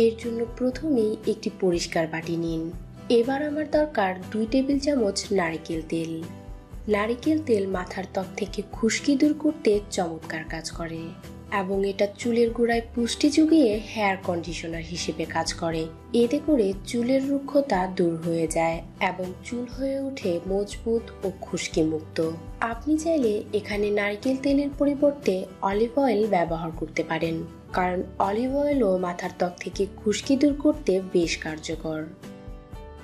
এর জন্য প্রথমেই একটি পরিষ্কার বাটি নিন। এবার আমার দরকার 2 টেবিল চামচ নারকেল তেল। নারকেল তেল মাথার ত্বক থেকে খুশকি দূর করতে চমৎকার কাজ করে এবং এটা চুলের গোড়ায় পুষ্টি জুগিয়ে হেয়ার কন্ডিশনার হিসেবে কাজ করে। এতে করে চুলের রুক্ষতা দূর হয়ে যায় এবং চুল হয়ে ওঠে মজবুত ও খুশকি মুক্ত। আপনি চাইলে এখানে নারকেল তেলের পরিবর্তে অলিভ অয়েল ব্যবহার করতে পারেন, কারণ অলিভ অয়েলও মাথার ত্বক থেকে খুশকি দূর করতে বেশ কার্যকর।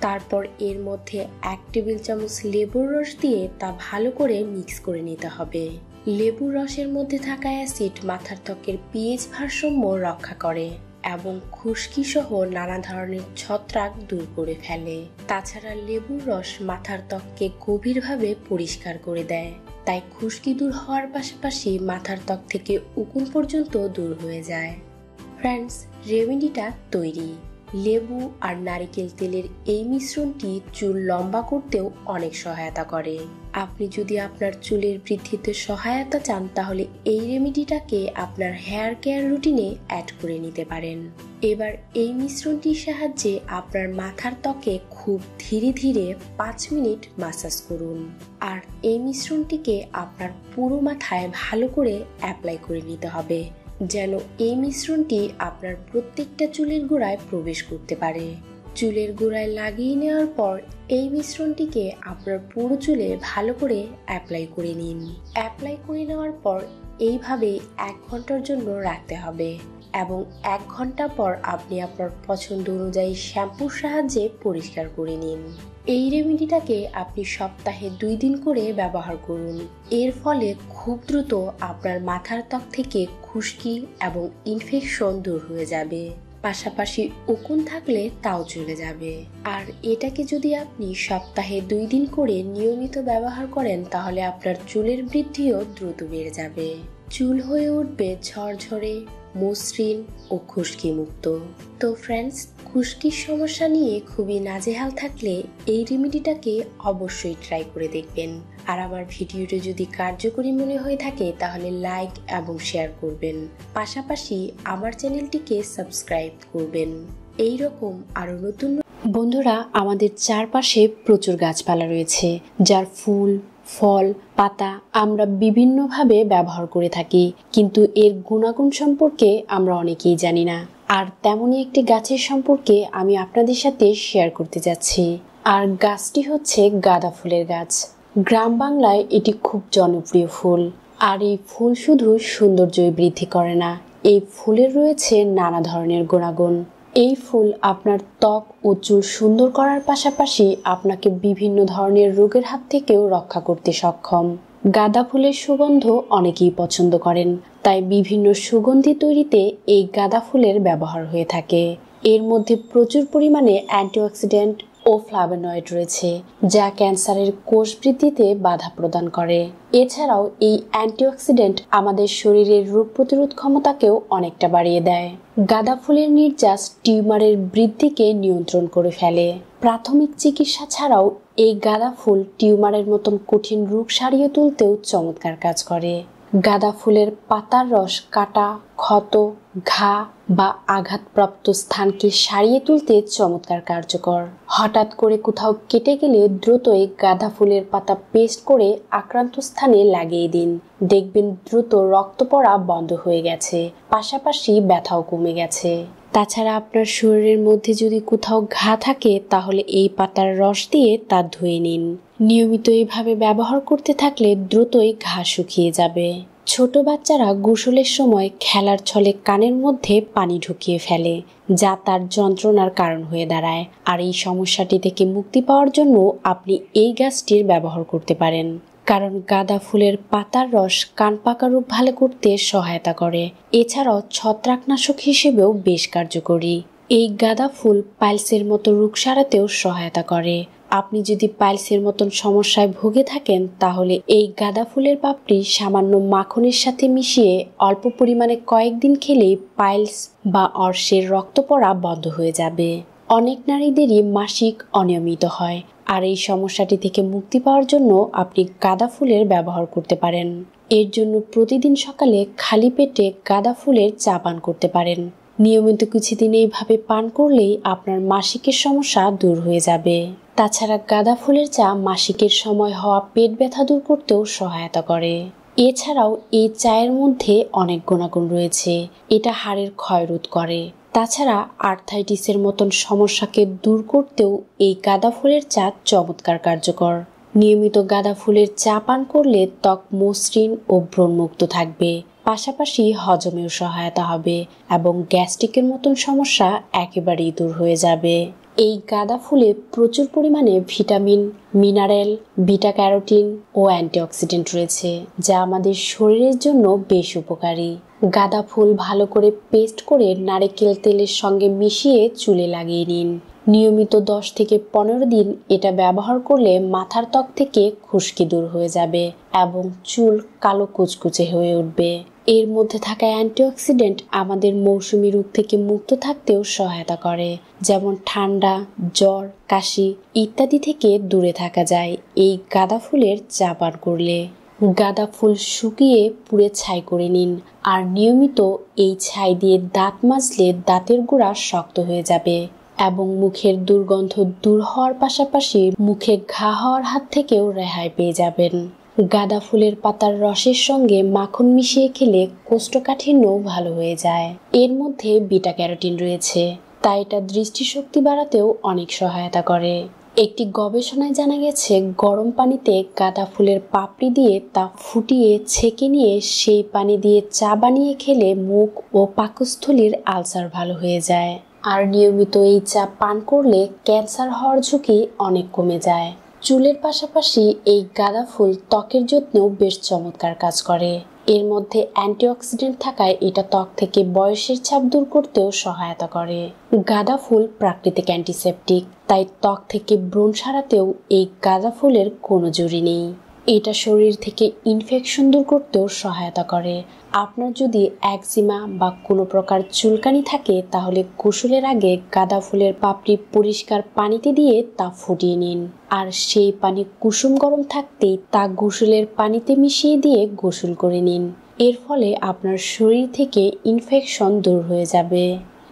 তারপর এর মধ্যে 1 টেবিল চামচ লেবুর রস দিয়ে তা ভালো করে মিক্স করে নিতে হবে। লেবুর রসের মধ্যে থাকা অ্যাসিড মাথার ত্বকের পিএইচ ভারসাম্য রক্ষা করে এবং খুশকি সহ নানা ধরনের ছত্রাক দূর করে ফেলে। তাছাড়া লেবুর রস মাথার ত্বককে গভীরভাবে পরিষ্কার করে দেয়, তাই খুশকি দূর হওয়ার পাশাপাশি মাথার ত্বক থেকে উকুন পর্যন্ত দূর হয়ে যায়। ফ্রেন্ডস, রেমেডিটা তৈরি। লেবু আর নারকেল তেলের এই মিশ্রণটি চুল লম্বা করতেও অনেক সহায়তা করে। আপনি যদি আপনার চুলের বৃদ্ধিতে সহায়তা চান তাহলে এই রেমেডিটাকে আপনার হেয়ার কেয়ার রুটিনে অ্যাড করে নিতে পারেন। এবার এই মিশ্রণটির সাহায্যে আপনার মাথার ত্বকে খুব ধীরে ধীরে 5 মিনিট মাসাজ করুন আর এই মিশ্রণটিকে আপনার পুরো মাথায় ভালো করে অ্যাপ্লাই করে নিতে হবে, যেন এই মিশ্রণটি আপনার প্রত্যেকটা চুলের গোড়ায় প্রবেশ করতে পারে। চুলের গোড়ায় লাগিয়ে নেওয়ার পর এই মিশ্রণটিকে আপনার পুরো চুলে ভালো করে অ্যাপ্লাই করে নিন। অ্যাপ্লাই করে নেওয়ার পর এইভাবে 1 ঘন্টার জন্য রাখতে হবে এবং 1 ঘন্টা পর আপনি আপনার পছন্দ অনুযায়ী শ্যাম্পুর সাহায্যে পরিষ্কার করে নিন। এই রেমেডিটাকে আপনি সপ্তাহে 2 দিন করে ব্যবহার করুন। এর ফলে খুব দ্রুত আপনার মাথার ত্বক থেকে খুশকি এবং ইনফেকশন দূর হয়ে যাবে, পাশাপাশি উকুন থাকলে তাও চলে যাবে। আর এটাকে যদি আপনি সপ্তাহে 2 দিন করে নিয়মিত ব্যবহার করেন তাহলে আপনার চুলের বৃদ্ধিও দ্রুত বেড়ে যাবে। চুল হয়ে উঠবে ঝরঝরে, মসৃণ ও খুশকি মুক্ত। তো ফ্রেন্ডস, খুশকির সমস্যা নিয়ে খুবই নাজেহাল থাকলে এই রেমেডিটাকে অবশ্যই ট্রাই করে দেখবেন। আর আমার ভিডিওটি যদি কার্যকরী মনে হয়ে থাকে তাহলে লাইক এবং শেয়ার করবেন, পাশাপাশি আমার চ্যানেলটিকে সাবস্ক্রাইব করবেন। এই রকম আরো নতুন বন্ধুরা, আমাদের চারপাশে প্রচুর গাছপালা রয়েছে যার ফুল, ফল, পাতা আমরা বিভিন্নভাবে ব্যবহার করে থাকি, কিন্তু এর গুণাগুণ সম্পর্কে আমরা অনেকেই জানি না। আর তেমনই একটি গাছের সম্পর্কে আমি আপনাদের সাথে শেয়ার করতে যাচ্ছি। আর গাছটি হচ্ছে গাঁদা ফুলের গাছ। গ্রাম বাংলায় এটি খুব জনপ্রিয় ফুল। আর এই ফুল শুধু সৌন্দর্যই বৃদ্ধি করে না, এই ফুলের রয়েছে নানা ধরনের গুণাগুণ। এই ফুল আপনার ত্বক ও চুল সুন্দর করার পাশাপাশি আপনাকে বিভিন্ন ধরনের রোগের হাত থেকেও রক্ষা করতে সক্ষম। গাঁদা ফুলের সুগন্ধ অনেকেই পছন্দ করেন, তাই বিভিন্ন সুগন্ধি তৈরিতে এই গাঁদা ফুলের ব্যবহার হয়ে থাকে। এর মধ্যে প্রচুর পরিমাণে অ্যান্টিঅক্সিডেন্ট ও ফ্লাভোনয়েড রয়েছে, যা ক্যান্সারের কোষ বৃদ্ধিতে বাধা প্রদান করে। এছাড়াও এই অ্যান্টিঅক্সিডেন্ট আমাদের শরীরের রোগ প্রতিরোধ ক্ষমতাকেও অনেকটা বাড়িয়ে দেয়। গাঁদা ফুলের নির্যাস টিউমারের বৃদ্ধিকে নিয়ন্ত্রণ করে ফেলে। প্রাথমিক চিকিৎসা ছাড়াও এই গাঁদা ফুল টিউমারের মতন কঠিন রোগ সারিয়ে তুলতেও চমৎকার কাজ করে। গাঁদা ফুলের পাতার রস কাটা, ক্ষত, ঘা বা আঘাতপ্রাপ্ত স্থানকে সারিয়ে তুলতে চমৎকার কার্যকর। হঠাৎ করে কোথাও কেটে গেলে দ্রুতই গাঁদা ফুলের পাতা পেস্ট করে আক্রান্ত স্থানে লাগিয়ে দিন। দেখবেন দ্রুত রক্ত পড়া বন্ধ হয়ে গেছে, পাশাপাশি ব্যথাও কমে গেছে। তাছাড়া আপনার শরীরের মধ্যে যদি কোথাও ঘা থাকে তাহলে এই পাতার রস দিয়ে তা ধুয়ে নিন। নিয়মিত এইভাবে ব্যবহার করতে থাকলে দ্রুতই ঘা শুকিয়ে যাবে। ছোট বাচ্চারা গোসলের সময় খেলার ছলে কানের মধ্যে পানি ঢুকিয়ে ফেলে, যা তার যন্ত্রণার কারণ হয়ে দাঁড়ায়। আর এই সমস্যাটি থেকে মুক্তি পাওয়ার জন্য আপনি এই গাছটির ব্যবহার করতে পারেন, কারণ গাঁদা ফুলের পাতার রস কান পাকা রোগ ভালো করতে সহায়তা করে। এছাড়াও ছত্রাকনাশক হিসেবেও বেশ কার্যকরী। এই গাঁদা ফুল পাইলসের মতো রোগ সারাতেও সহায়তা করে। আপনি যদি পাইলসের মতন সমস্যায় ভুগে থাকেন তাহলে এই গাঁদা ফুলের পাপড়ি সামান্য মাখনের সাথে মিশিয়ে অল্প পরিমাণে কয়েকদিন খেলেই পাইলস বা অর্শের রক্ত পড়া বন্ধ হয়ে যাবে। অনেক নারীদেরই মাসিক অনিয়মিত হয়, আর এই সমস্যাটি থেকে মুক্তি পাওয়ার জন্য আপনি গাঁদা ফুলের ব্যবহার করতে পারেন। এর জন্য প্রতিদিন সকালে খালি পেটে গাঁদা ফুলের চা পান করতে পারেন। নিয়মিত কিছুদিন এইভাবে পান করলেই আপনার মাসিকের সমস্যা দূর হয়ে যাবে। তাছাড়া গাঁদা ফুলের চা মাসিকের সময় হওয়া পেট ব্যথা দূর করতেও সহায়তা করে। এছাড়াও এই চায়ের মধ্যে অনেক গুণাগুণ রয়েছে। এটা হাড়ের ক্ষয় রোধ করে। তাছাড়া আর্থাইটিসের মতন সমস্যাকে দূর করতেও এই গাঁদা ফুলের চা চমৎকার কার্যকর। নিয়মিত গাঁদা ফুলের চা পান করলে ত্বক মসৃণ ও ব্রণমুক্ত থাকবে, পাশাপাশি হজমেও সহায়তা হবে এবং গ্যাস্ট্রিকের মতন সমস্যা একেবারেই দূর হয়ে যাবে। এই গাঁদা ফুলে প্রচুর পরিমাণে ভিটামিন, মিনারেল, বিটা ক্যারোটিন ও অ্যান্টিঅক্সিডেন্ট রয়েছে, যা আমাদের শরীরের জন্য বেশ উপকারী। গাঁদা ফুল ভালো করে পেস্ট করে নারকেল তেলের সঙ্গে মিশিয়ে চুলে লাগিয়ে নিন। নিয়মিত 10 থেকে 15 দিন এটা ব্যবহার করলে মাথার ত্বক থেকে খুশকি দূর হয়ে যাবে এবং চুল কালো কুচকুচে হয়ে উঠবে। এর মধ্যে থাকা অ্যান্টিঅক্সিডেন্ট আমাদের মৌসুমী রোগ থেকে মুক্ত থাকতেও সহায়তা করে, যেমন ঠান্ডা, জ্বর, কাশি ইত্যাদি থেকে দূরে থাকা যায় এই গাঁদা ফুলের চা পান করলে। গাঁদা ফুল শুকিয়ে পুড়ে ছাই করে নিন আর নিয়মিত এই ছাই দিয়ে দাঁত মাজলে দাঁতের গোড়া শক্ত হয়ে যাবে এবং মুখের দুর্গন্ধ দূর হওয়ার পাশাপাশি মুখে ঘা হওয়ার হাত থেকেও রেহাই পেয়ে যাবেন। গাঁদা ফুলের পাতার রসের সঙ্গে মাখন মিশিয়ে খেলে কোষ্ঠকাঠিন্যও ভালো হয়ে যায়। এর মধ্যে বিটা ক্যারোটিন রয়েছে, তাই এটা দৃষ্টিশক্তি বাড়াতেও অনেক সহায়তা করে। একটি গবেষণায় জানা গেছে গরম পানিতে গাঁদা ফুলের পাপড়ি দিয়ে তা ফুটিয়ে ছেঁকে নিয়ে সেই পানি দিয়ে চা বানিয়ে খেলে মুখ ও পাকস্থলীর আলসার ভালো হয়ে যায়। আর নিয়মিত এই চা পান করলে ক্যান্সার হওয়ার ঝুঁকি অনেক কমে যায়। চুলের পাশাপাশি এই গাঁদা ফুল ত্বকের যত্নেও বেশ চমৎকার কাজ করে। এর মধ্যে অ্যান্টিঅক্সিডেন্ট থাকায় এটা ত্বক থেকে বয়সের ছাপ দূর করতেও সহায়তা করে। গাঁদা ফুল প্রাকৃতিক অ্যান্টিসেপটিক, তাই ত্বক থেকে ব্রণ সারাতেও এই গাঁদা ফুলের কোনো জুড়ি নেই। এটা শরীর থেকে ইনফেকশন দূর করতেও সহায়তা করে। আপনার যদি একজিমা বা কোনো প্রকার চুলকানি থাকে তাহলে গোসলের আগে গাঁদা ফুলের পাপড়ি পরিষ্কার পানিতে দিয়ে তা ফুটিয়ে নিন আর সেই পানি কুসুম গরম থাকতেই তা গোসলের পানিতে মিশিয়ে দিয়ে গোসল করে নিন। এর ফলে আপনার শরীর থেকে ইনফেকশন দূর হয়ে যাবে।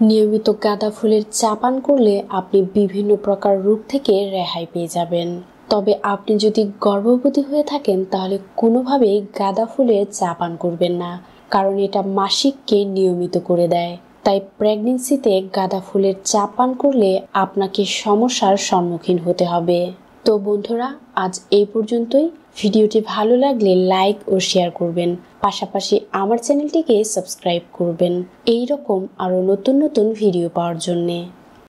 নিয়মিত গাঁদা ফুলের চা পান করলে আপনি বিভিন্ন প্রকার রোগ থেকে রেহাই পেয়ে যাবেন। তবে আপনি যদি গর্ভবতী হয়ে থাকেন তাহলে কোনোভাবেই গাঁদা ফুলের চা পান করবেন না, কারণ এটা মাসিককে নিয়মিত করে দেয়। তাই প্রেগন্যান্সিতে গাঁদা ফুলের চা পান করলে আপনাকে সমস্যার সম্মুখীন হতে হবে। তো বন্ধুরা, আজ এই পর্যন্তই। ভিডিওটি ভালো লাগলে লাইক ও শেয়ার করবেন, পাশাপাশি আমার চ্যানেলটিকে সাবস্ক্রাইব করবেন এই রকম আরো নতুন নতুন ভিডিও পাওয়ার জন্যে।